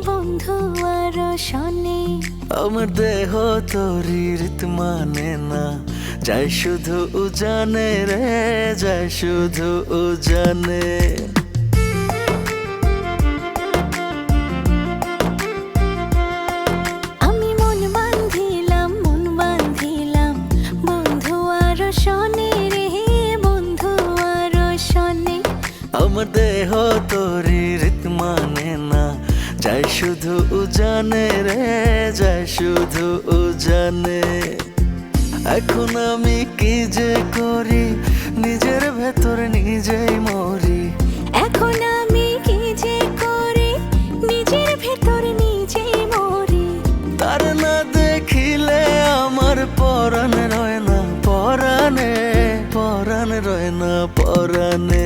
বন্ধু আর শনে। আমার দেহ তোরি রীত মানে না, যাই শুধু উজানে রে, যাই শুধু উজানে। আমি মন বাঁধিলাম বন্ধু আর শনে রে, বন্ধু আর শনে। আমার দেহ তোরি রীত মানে না, যাই শুধু উজানে রে, যাই শুধু উজানে। এখন আমি কি যে করি, নিজের ভেতর নিজেই মরি। এখন আমি কি যে করি, নিজের ভেতর নিজেই মরি। তার না দেখিলে আমার পরাণ রয় না পরাণে, পরাণ রয় না পরাণে।